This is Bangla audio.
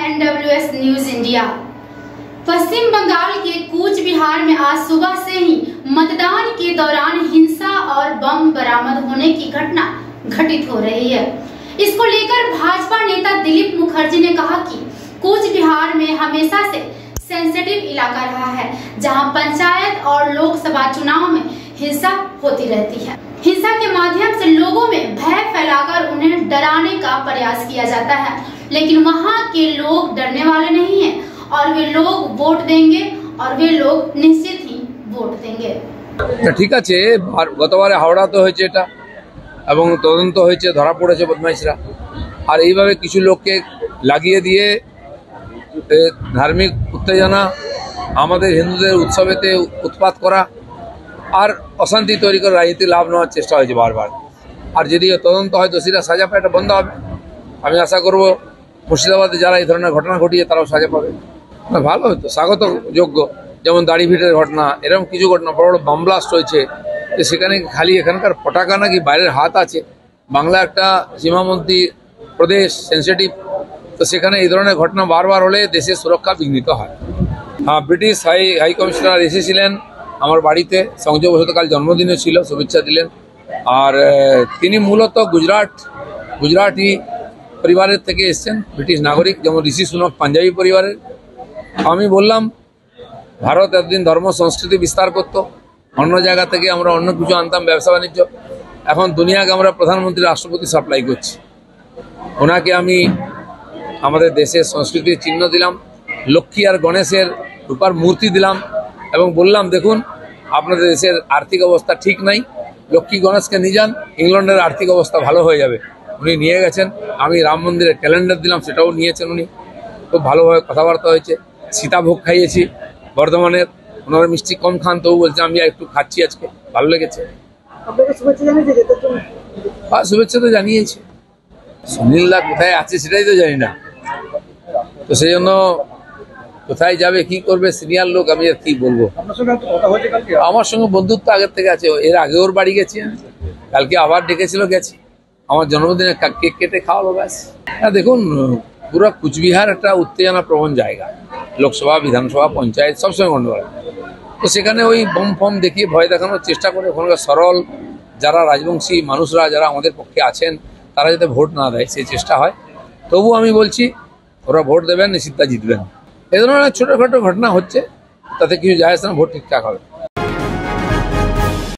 NWS news India. Paschim Bangal के कूच बिहार में आज सुबह से ही मतदान के दौरान हिंसा और बम बरामद होने की घटना घटित हो रही है। इसको लेकर भाजपा नेता दिलीप मुखर्जी ने कहा कि कूच बिहार में हमेशा से सेंसिटिव इलाका रहा है, जहां पंचायत और लोकसभा चुनाव में हिंसा होती रहती है। हिंसा के माध्यम से लोगों में भय फैलाकर उन्हें डराने का प्रयास किया जाता है, लेकिन वहां के लोग डरने वाले नहीं हैं और वे लोग वोट देंगे और वे लोग निश्चित ही वोट देंगे। ठीक আছে, গতবারে হাওড়াতে হয়েছে এটা এবং তদন্ত হয়েছে, ধরা পড়েছে বদমাইশরা। আর এইভাবে কিছু লোককে লাগিয়ে দিয়ে ধার্মিক উত্তেজনা, আমাদের হিন্দুদের উৎসবেতে উৎপাত করা আর অশান্তি তৈরি করে রাজনীতি লাভ নেওয়ার চেষ্টা হয়েছে বারবার। আর যদি তদন্ত হয়, দোষীরা সাজা পায়, এটা বন্ধ হবে। আমি আশা করব মুর্শিদাবাদে যারা এই ধরনের ঘটনা ঘটিয়ে তারাও সাজা পাবে। ভালো হতো, স্বাগত যোগ্য। যেমন দাড়িভিটের ঘটনা, এরকম কিছু ঘটনা, বড় বড় বাম ব্লাস্ট হয়েছে, যে সেখানে খালি এখানকার পটাকা নাকি বাইরের হাত আছে। বাংলা একটা সীমাবর্তী প্রদেশ, সেন্সিটিভ, তো সেখানে এই ধরনের ঘটনা বারবার হলে দেশের সুরক্ষা বিঘ্নিত হয়। হ্যাঁ, ব্রিটিশ হাই কমিশনার এসেছিলেন আমার বাড়িতে, সংযোগবশত কাল জন্মদিনও ছিল, শুভেচ্ছা দিলেন। আর তিনি মূলত গুজরাটি পরিবারের থেকে এসছেন, ব্রিটিশ নাগরিক, যেমন ঋষি সুনক পাঞ্জাবি পরিবারের। আমি বললাম ভারত এতদিন ধর্ম সংস্কৃতি বিস্তার করতো, অন্য জায়গা থেকে আমরা অন্য কিছু আনতাম, ব্যবসা বাণিজ্য। এখন দুনিয়াকে আমরা প্রধানমন্ত্রী রাষ্ট্রপতি সাপ্লাই করছি। ওনাকে আমি আমাদের দেশের সংস্কৃতির চিহ্ন দিলাম, লক্ষ্মী আর গণেশের রূপার মূর্তি দিলাম এবং বললাম, দেখুন আপনাদের দেশের আর্থিক অবস্থা ঠিক নাই, লক্ষ্মী গণেশকে নিয়ে যান, ইংল্যান্ডের আর্থিক অবস্থা ভালো হয়ে যাবে। উনি নিয়ে গেছেন। আমি রাম মন্দিরের ক্যালেন্ডার দিলাম, সেটাও নিয়েছেন উনি। খুব ভালোভাবে কথাবার্তা হয়েছে। সীতাভোগ খাইয়েছি বর্ধমানের, ওনারা মিষ্টি কম খান, তবু বলছে আমি একটু খাচ্ছি আজকে, ভালো লেগেছে। শুভেচ্ছা তো জানিয়েছি। সুনীলদা কোথায় আছে সেটাই তো জানি না, তো সেই জন্য কোথায় যাবে, কি করবে, সিনিয়র লোক, আমি আর কি বলবো। আমার সঙ্গে বন্ধুত্ব আগের থেকে আছে, এর আগে ওর বাড়ি গেছি আমি, কালকে আবার ডেকেছিল, গেছি। আমার জন্মদিনে কেক কেটে খাওয়ালো, ব্যাস। হ্যাঁ, দেখুন পুরো কুচবিহার একটা উত্তেজনা প্রবণ জায়গা, লোকসভা, বিধানসভা, পঞ্চায়েত সবসময় গন্ডগোল। তো সেখানে ওই বম ফম দেখিয়ে ভয় দেখানোর চেষ্টা করে ওখানকার সরল যারা রাজবংশী মানুষরা, যারা আমাদের পক্ষে আছেন, তারা যাতে ভোট না দেয় সেই চেষ্টা হয়। তবু আমি বলছি ওরা ভোট দেবেন, নিশ্চিত জিতবেন। এই ধরনের ছোটোখাটো ঘটনা হচ্ছে, তাতে কিছু যায় আসে না, ভোট ঠিকঠাক হবে।